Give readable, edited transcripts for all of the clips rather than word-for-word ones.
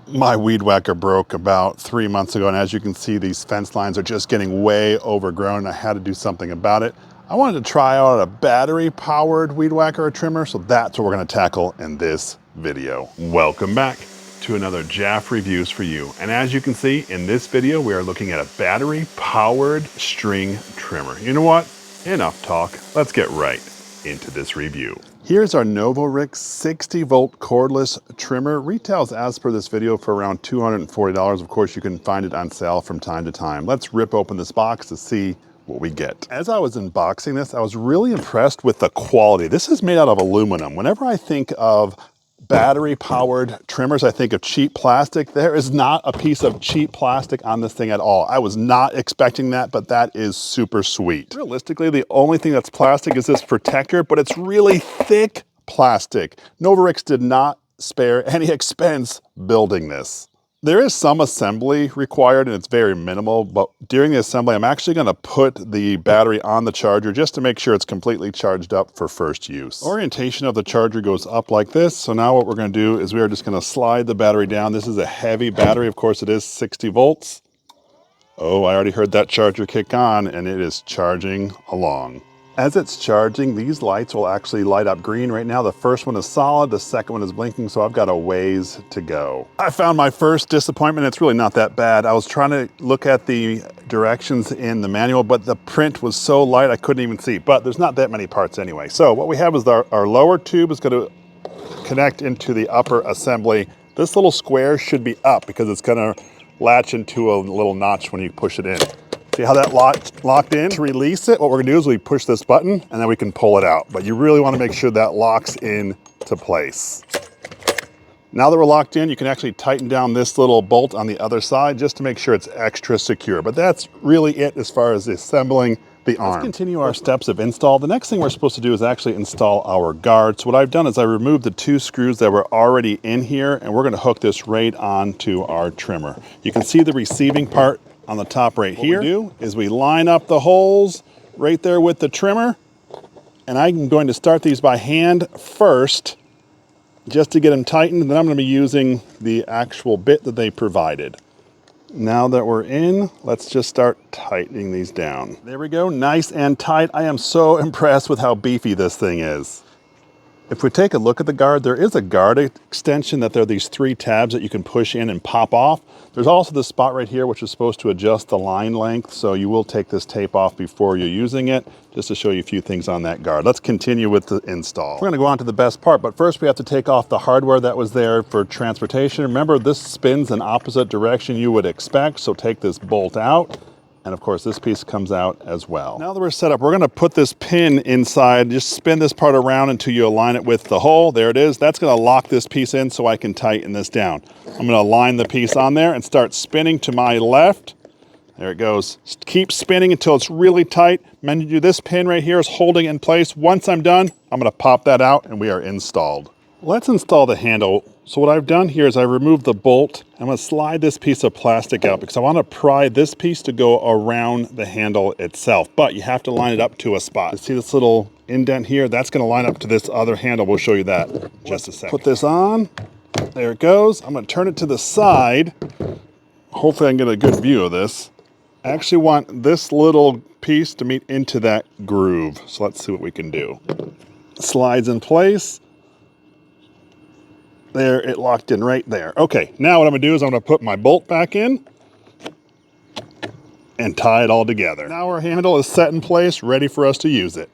My Weed Wacker broke about 3 months ago, and as you can see, these fence lines are just getting way overgrown, and I had to do something about it. I wanted to try out a battery-powered Weed Whacker trimmer, so that's what we're gonna tackle in this video. Welcome back to another Jaff Reviews for you. And as you can see, in this video, we are looking at a battery-powered string trimmer. You know what? Enough talk. Let's get right into this review. Here's our NovorikX 60-volt cordless trimmer. Retails, as per this video, for around $240. Of course, you can find it on sale from time to time. Let's rip open this box to see what we get. As I was unboxing this, I was really impressed with the quality. This is made out of aluminum. Whenever I think of battery-powered trimmers, I think of cheap plastic. There is not a piece of cheap plastic on this thing at all. I was not expecting that, but that is super sweet. Realistically, the only thing that's plastic is this protector, but it's really thick plastic. NovorikX did not spare any expense building this. There is some assembly required, and it's very minimal, but during the assembly, I'm actually gonna put the battery on the charger just to make sure it's completely charged up for first use. Orientation of the charger goes up like this. So now what we're gonna do is we are just gonna slide the battery down. This is a heavy battery. Of course, it is 60 volts. Oh, I already heard that charger kick on, and it is charging along. As it's charging, these lights will actually light up green. Right now, the first one is solid, the second one is blinking, so I've got a ways to go. I found my first disappointment. It's really not that bad. I was trying to look at the directions in the manual, but the print was so light I couldn't even see. But there's not that many parts anyway. So what we have is our lower tube is going to connect into the upper assembly. This little square should be up because it's going to latch into a little notch when you push it in. See how that locked in? To release it, what we're gonna do is we push this button and then we can pull it out. But you really wanna make sure that locks into place. Now that we're locked in, you can actually tighten down this little bolt on the other side just to make sure it's extra secure. But that's really it as far as assembling the arm. Let's continue our steps of install. The next thing we're supposed to do is actually install our guard. So what I've done is I removed the 2 screws that were already in here, and we're gonna hook this right onto our trimmer. You can see the receiving part on the top right here. What we do is we line up the holes right there with the trimmer, and I'm going to start these by hand first just to get them tightened, and then I'm going to be using the actual bit that they provided. Now that we're in, let's just start tightening these down. There we go, nice and tight. I am so impressed with how beefy this thing is. If we take a look at the guard, there is a guard extension that there are these 3 tabs that you can push in and pop off. There's also this spot right here which is supposed to adjust the line length, so you will take this tape off before you're using it, just to show you a few things on that guard. Let's continue with the install. We're gonna go on to the best part, but first we have to take off the hardware that was there for transportation. Remember, this spins in opposite direction you would expect, so take this bolt out. And of course, this piece comes out as well. Now that we're set up, we're gonna put this pin inside, just spin this part around until you align it with the hole. There it is. That's gonna lock this piece in so I can tighten this down. I'm gonna align the piece on there and start spinning to my left. There it goes. Keep spinning until it's really tight. Mind you, this pin right here is holding it in place. Once I'm done, I'm gonna pop that out and we are installed. Let's install the handle. So what I've done here is I removed the bolt. I'm gonna slide this piece of plastic out because I wanna pry this piece to go around the handle itself, but you have to line it up to a spot. See this little indent here? That's gonna line up to this other handle. We'll show you that in just a second. Put this on, there it goes. I'm gonna turn it to the side. Hopefully I can get a good view of this. I actually want this little piece to meet into that groove. So let's see what we can do. Slides in place. There, it locked in right there. Okay, now what I'm gonna do is I'm gonna put my bolt back in and tie it all together. Now our handle is set in place, ready for us to use it.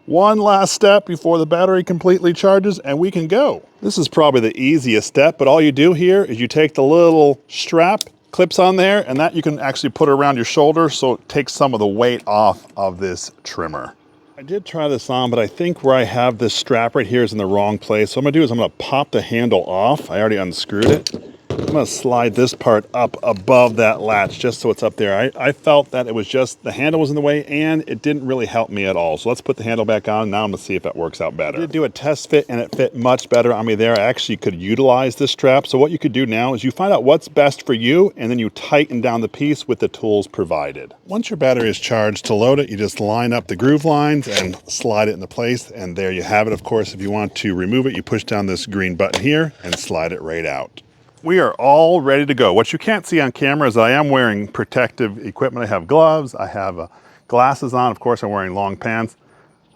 One last step before the battery completely charges and we can go. This is probably the easiest step, but all you do here is you take the little strap, clips on there, and that you can actually put around your shoulder so it takes some of the weight off of this trimmer. I did try this on, but I think where I have this strap right here is in the wrong place. So what I'm gonna do is I'm gonna pop the handle off. I already unscrewed it. I'm gonna slide this part up above that latch just so it's up there. I felt that it was just, the handle was in the way and it didn't really help me at all. So let's put the handle back on. Now I'm gonna see if that works out better. I did do a test fit and it fit much better on me there. I actually could utilize this strap. So what you could do now is you find out what's best for you and then you tighten down the piece with the tools provided. Once your battery is charged, to load it, you just line up the groove lines and slide it into place. And there you have it. Of course, if you want to remove it, you push down this green button here and slide it right out. We are all ready to go. What you can't see on camera is I am wearing protective equipment. I have gloves, I have glasses on. Of course, I'm wearing long pants.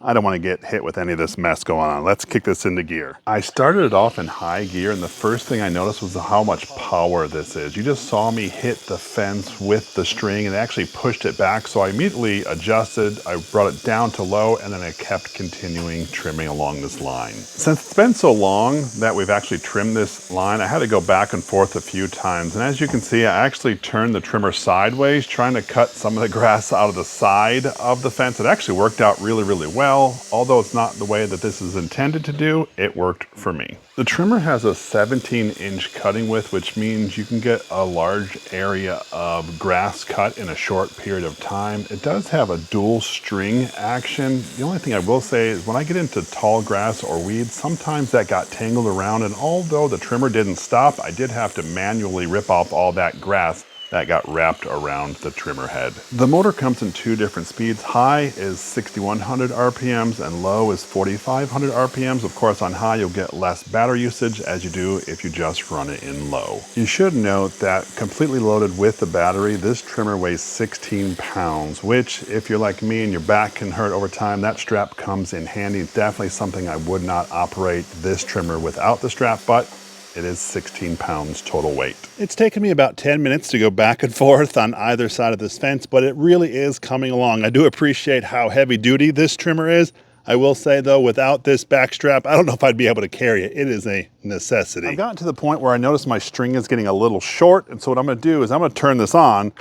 I don't want to get hit with any of this mess going on. Let's kick this into gear. I started it off in high gear, and the first thing I noticed was how much power this is. You just saw me hit the fence with the string and it actually pushed it back. So I immediately adjusted, I brought it down to low, and then I kept continuing trimming along this line. Since it's been so long that we've actually trimmed this line, I had to go back and forth a few times. And as you can see, I actually turned the trimmer sideways, trying to cut some of the grass out of the side of the fence. It actually worked out really, really well. Although it's not the way that this is intended to do, it worked for me. The trimmer has a 17-inch cutting width, which means you can get a large area of grass cut in a short period of time. It does have a dual string action. The only thing I will say is when I get into tall grass or weeds, sometimes that got tangled around, and although the trimmer didn't stop, I did have to manually rip off all that grass that got wrapped around the trimmer head. The motor comes in two different speeds. High is 6,100 RPMs and low is 4,500 RPMs. Of course, on high, you'll get less battery usage as you do if you just run it in low. You should note that completely loaded with the battery, this trimmer weighs 16 pounds, which if you're like me and your back can hurt over time, that strap comes in handy. Definitely something I would not operate this trimmer without the strap, but it is 16 pounds total weight. It's taken me about 10 minutes to go back and forth on either side of this fence, but it really is coming along. I do appreciate how heavy duty this trimmer is. I will say though, without this back strap, I don't know if I'd be able to carry it. It is a necessity. I've gotten to the point where I notice my string is getting a little short, and so what I'm gonna do is I'm gonna turn this on,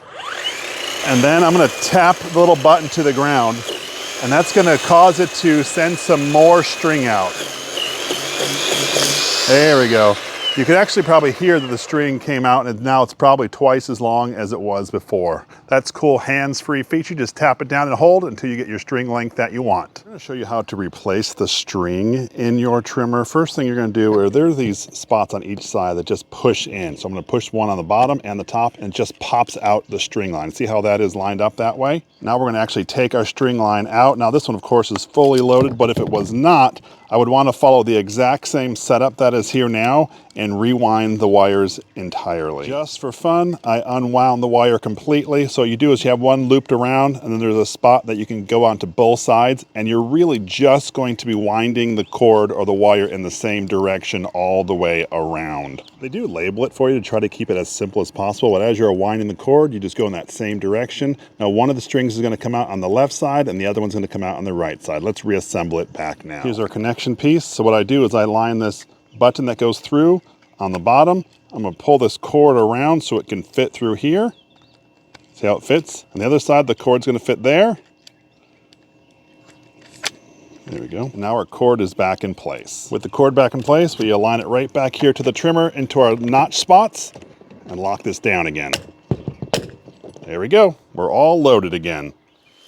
and then I'm gonna tap the little button to the ground, and that's gonna cause it to send some more string out. There we go. You can actually probably hear that the string came out, and now it's probably twice as long as it was before. That's cool hands-free feature. Just tap it down and hold until you get your string length that you want. I'm gonna show you how to replace the string in your trimmer. First thing you're gonna do are there are these spots on each side that just push in. So I'm gonna push one on the bottom and the top, and it just pops out the string line. See how that is lined up that way? Now we're gonna actually take our string line out. Now this one of course is fully loaded, but if it was not, I would want to follow the exact same setup that is here now and rewind the wires entirely. Just for fun, I unwound the wire completely. So what you do is you have one looped around, and then there's a spot that you can go onto both sides, and you're really just going to be winding the cord or the wire in the same direction all the way around. They do label it for you to try to keep it as simple as possible, but as you're winding the cord, you just go in that same direction. Now one of the strings is going to come out on the left side, and the other one's going to come out on the right side. Let's reassemble it back now. Here's our connection piece. So what I do is I line this button that goes through on the bottom. I'm going to pull this cord around so it can fit through here. See how it fits? On the other side, the cord's going to fit there. There we go. Now our cord is back in place. With the cord back in place, we align it right back here to the trimmer into our notch spots and lock this down again. There we go. We're all loaded again.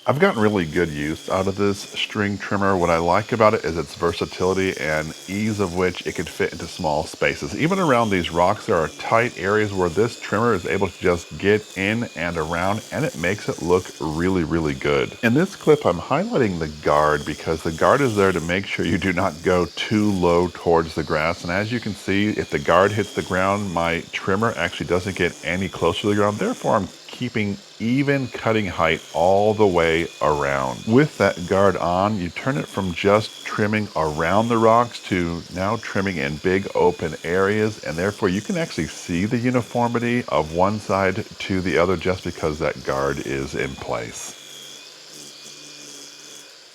I've gotten really good use out of this string trimmer. What I like about it is its versatility and ease of which it can fit into small spaces. Even around these rocks, there are tight areas where this trimmer is able to just get in and around, and it makes it look really, really good. In this clip, I'm highlighting the guard because the guard is there to make sure you do not go too low towards the grass. And as you can see, if the guard hits the ground, my trimmer actually doesn't get any closer to the ground. Therefore, I'm keeping even cutting height all the way around. With that guard on, you turn it from just trimming around the rocks to now trimming in big open areas, and therefore you can actually see the uniformity of one side to the other just because that guard is in place.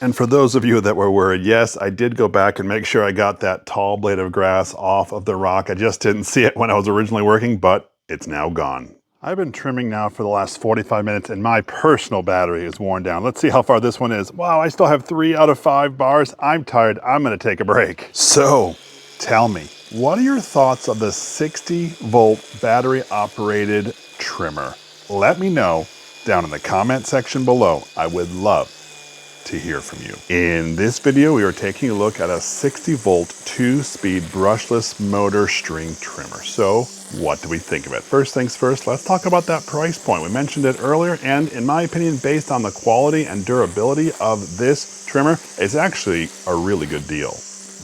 And for those of you that were worried, yes, I did go back and make sure I got that tall blade of grass off of the rock. I just didn't see it when I was originally working, but it's now gone. I've been trimming now for the last 45 minutes and my personal battery is worn down. Let's see how far this one is. Wow, I still have 3 out of 5 bars. I'm tired. I'm gonna take a break. So, tell me, what are your thoughts of the 60-volt battery-operated trimmer? Let me know down in the comment section below. I would love to hear from you. In this video, we are taking a look at a 60-volt 2-speed brushless motor string trimmer. So what do we think of it? First things first, let's talk about that price point. We mentioned it earlier, and in my opinion, based on the quality and durability of this trimmer, it's actually a really good deal.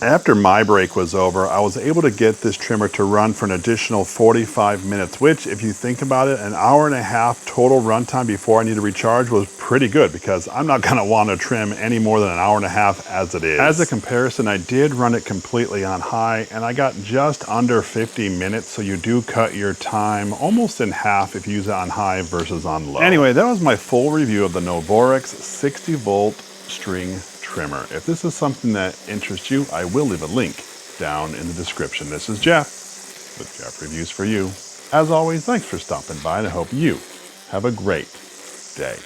After my break was over, I was able to get this trimmer to run for an additional 45 minutes, which, if you think about it, an hour and a half total runtime before I need to recharge was pretty good, because I'm not gonna want to trim any more than an hour and a half as it is. As a comparison, I did run it completely on high, and I got just under 50 minutes, so you do cut your time almost in half if you use it on high versus on low. Anyway, that was my full review of the NovorikX 60-volt string trimmer. If this is something that interests you, I will leave a link down in the description. This is Jeff with Jeff Reviews for You. As always, thanks for stopping by, and I hope you have a great day.